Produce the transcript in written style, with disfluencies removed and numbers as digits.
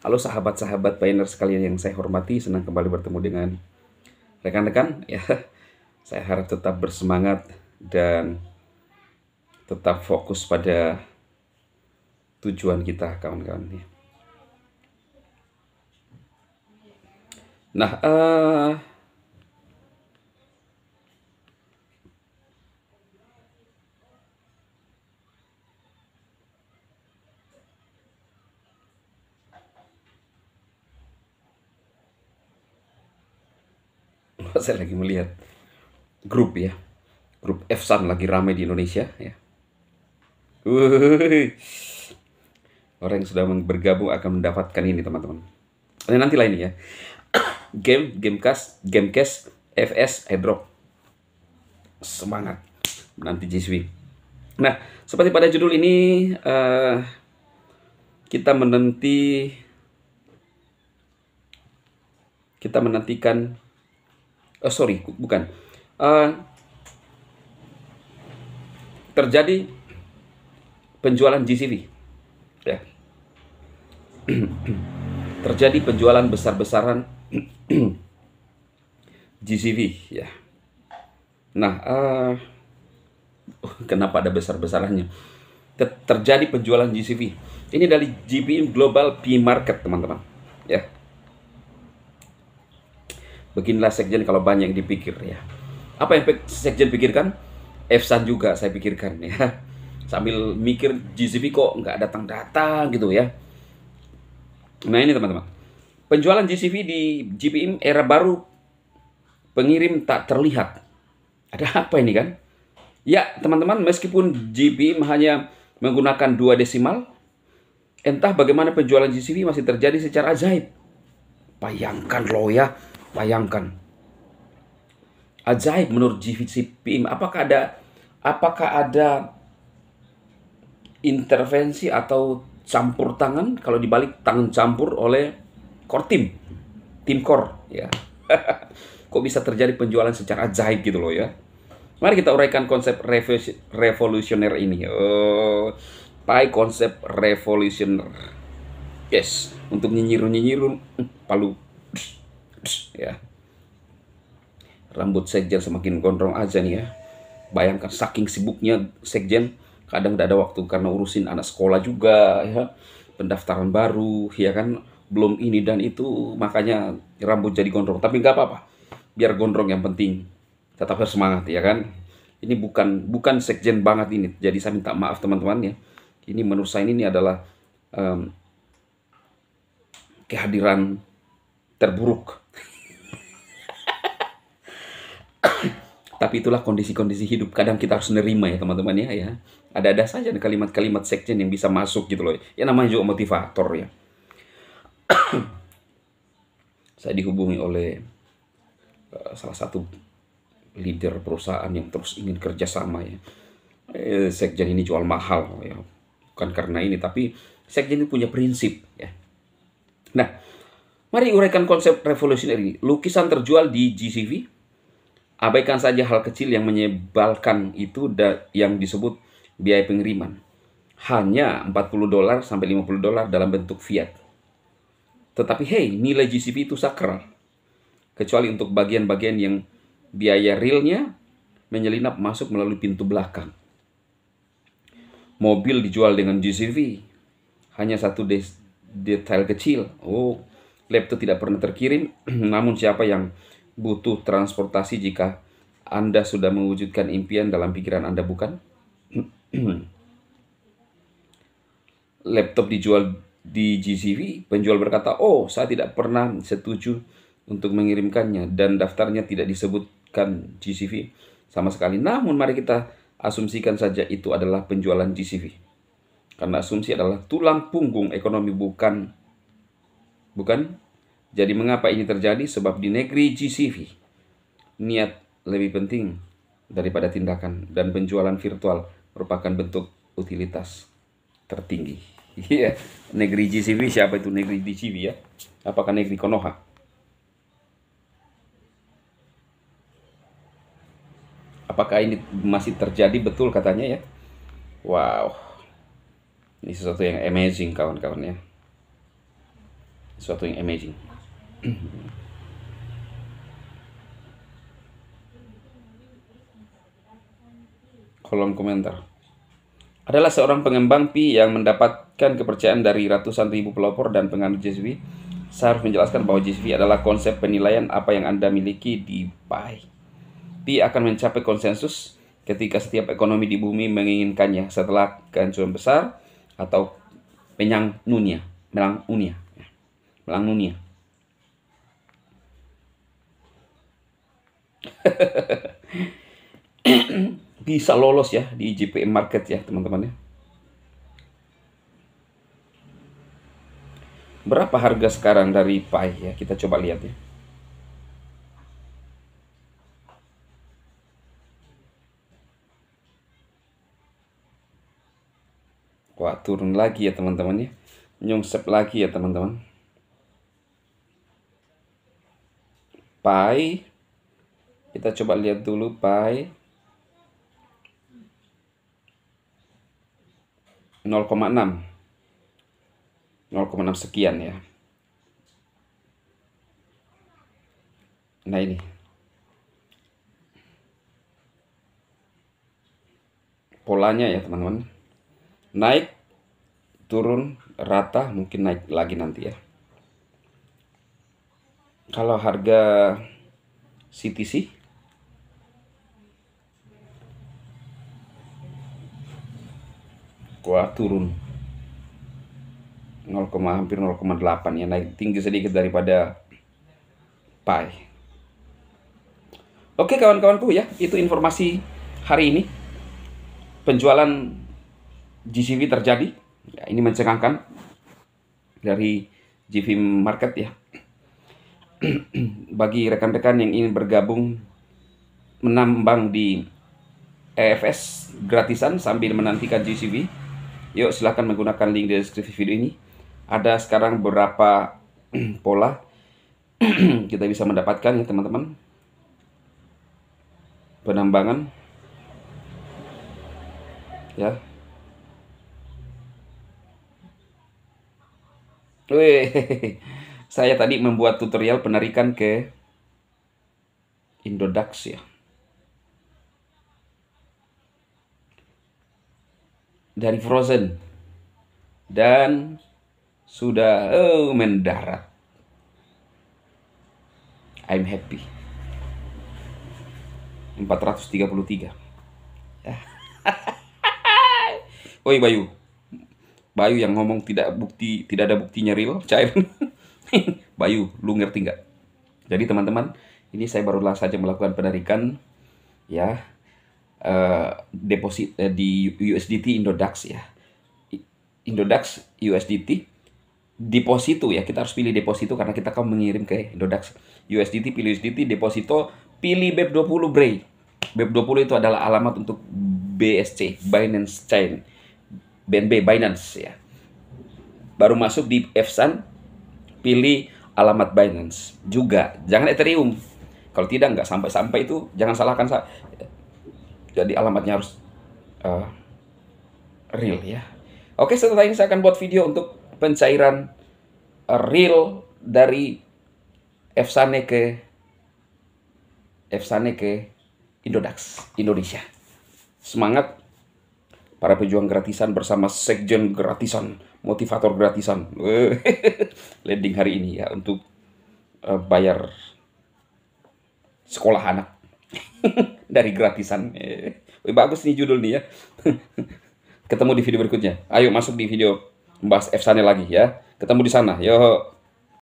Halo sahabat-sahabat Pioneer sekalian yang saya hormati, senang kembali bertemu dengan rekan-rekan ya. Saya harap tetap bersemangat dan tetap fokus pada tujuan kita kawan-kawan ya. Nah, saya lagi melihat grup ya. Grup Efsan lagi ramai di Indonesia ya. Wuih. Orang yang sudah bergabung akan mendapatkan ini teman-teman. Nantilah ini ya. Gamecast, FS, airdrop. Semangat nanti GSW. Nah, seperti pada judul ini kita menantikan bukan. Terjadi penjualan GCV ya. Terjadi penjualan besar-besaran GCV ya. Nah, kenapa ada besar-besarannya? Terjadi penjualan GCV. Ini dari GPIM Global P Market teman-teman ya. Beginilah sekjen kalau banyak yang dipikir ya. Apa yang sekjen pikirkan? Efsan juga saya pikirkan ya. Sambil mikir GCV kok nggak datang-datang gitu ya. Nah ini teman-teman. Penjualan GCV di GPIM era baru, pengirim tak terlihat. Ada apa ini kan? Ya teman-teman, meskipun GPIM hanya menggunakan 2 desimal, entah bagaimana penjualan GCV masih terjadi secara ajaib. Bayangkan loh ya. Bayangkan. Ajaib menurut GPIM. Apakah ada intervensi atau campur tangan, kalau dibalik tangan campur oleh core tim core ya. Kok bisa terjadi penjualan secara ajaib gitu loh ya. Mari kita uraikan konsep revolusioner ini. Konsep revolusioner. Yes, untuk nyinyir palu ya. Rambut sekjen semakin gondrong aja nih ya. Bayangkan saking sibuknya sekjen, kadang tidak ada waktu karena urusin anak sekolah juga ya, pendaftaran baru ya kan, belum ini dan itu, makanya rambut jadi gondrong. Tapi nggak apa-apa, biar gondrong yang penting, tetap harus semangat ya kan. Ini bukan sekjen banget ini, jadi saya minta maaf teman-teman ya. Ini menurut saya ini adalah kehadiran terburuk. Tapi itulah kondisi-kondisi hidup. Kadang kita harus nerima ya teman-teman ya. Ada saja kalimat-kalimat sekjen yang bisa masuk gitu loh. Ya namanya juga motivator ya. Saya dihubungi oleh salah satu leader perusahaan yang terus ingin kerjasama ya. Sekjen ini jual mahal ya. Bukan karena ini, tapi sekjen ini punya prinsip ya. Nah, mari uraikan konsep revolusioner ini. Lukisan terjual di GCV. Abaikan saja hal kecil yang menyebalkan itu yang disebut biaya pengiriman. Hanya $40 sampai $50 dalam bentuk fiat. Tetapi hey, nilai GCV itu sakral. Kecuali untuk bagian-bagian yang biaya realnya menyelinap masuk melalui pintu belakang. Mobil dijual dengan GCV. Hanya satu detail kecil. Laptop tidak pernah terkirim. Namun siapa yang butuh transportasi jika Anda sudah mewujudkan impian dalam pikiran Anda, bukan? Laptop dijual di GCV, penjual berkata, saya tidak pernah setuju untuk mengirimkannya dan daftarnya tidak disebutkan GCV sama sekali. Namun mari kita asumsikan saja itu adalah penjualan GCV. Karena asumsi adalah tulang punggung ekonomi, bukan? Jadi mengapa ini terjadi? Sebab di negeri GCV, niat lebih penting daripada tindakan, dan penjualan virtual merupakan bentuk utilitas tertinggi. Iya, negeri GCV, siapa itu negeri GCV ya? Apakah negeri Konoha? Apakah ini masih terjadi betul katanya ya? Wow, ini sesuatu yang amazing kawan-kawan ya. Sesuatu yang amazing. Kolom komentar. Adalah seorang pengembang Pi yang mendapatkan kepercayaan dari ratusan ribu pelopor dan penganut JCV. Saya harus menjelaskan bahwa JCV adalah konsep penilaian apa yang Anda miliki di Pi. Pi akan mencapai konsensus ketika setiap ekonomi di bumi menginginkannya setelah kehancuran besar atau melang dunia. Bisa lolos ya di JPM market ya teman-teman ya. Berapa harga sekarang dari Pi ya? Kita coba lihat ya. Wah, turun lagi ya teman-teman ya. Nyungsep lagi ya teman-teman. Pi, kita coba lihat dulu Pi 0,6 sekian ya. Nah ini polanya ya teman-teman, naik turun rata, mungkin naik lagi nanti ya. Kalau harga CTC turun hampir 0,8 ya, naik tinggi sedikit daripada Pi. Oke kawan-kawanku ya, itu informasi hari ini. Penjualan JCV terjadi ya, ini mencengangkan dari JV Market ya. Bagi rekan-rekan yang ingin bergabung menambang di EFS gratisan sambil menantikan JCV, yuk silahkan menggunakan link di deskripsi video ini. Ada sekarang beberapa pola kita bisa mendapatkan ya teman-teman, penambangan ya. Saya tadi membuat tutorial penarikan ke Indodax ya. Dari frozen dan sudah mendarat. I'm happy. 433. Ya. Oi Bayu. Bayu yang ngomong tidak ada buktinya real, cair. Bayu, lu ngerti nggak? Jadi teman-teman, ini saya barulah saja melakukan penarikan ya, deposit di USDT Indodax ya. Indodax USDT deposito ya, kita harus pilih deposito karena kita akan mengirim ke Indodax USDT. Pilih USDT deposito, pilih BEP20 Bray. BEP20 itu adalah alamat untuk BSC, Binance Chain, BNB Binance ya. Baru masuk di FSAN, pilih alamat Binance juga, jangan Ethereum. Kalau tidak nggak sampai itu, jangan salahkan saya. Jadi alamatnya harus real ya. Oke, setelah ini saya akan buat video untuk pencairan real dari FSANE ke Indodax Indonesia. Semangat para pejuang gratisan bersama sekjen gratisan, motivator gratisan. Landing hari ini ya untuk bayar sekolah anak dari gratisan. Bagus nih judul nih ya. Ketemu di video berikutnya. Ayo masuk di video membahas FSANE lagi ya. Ketemu di sana. Yo.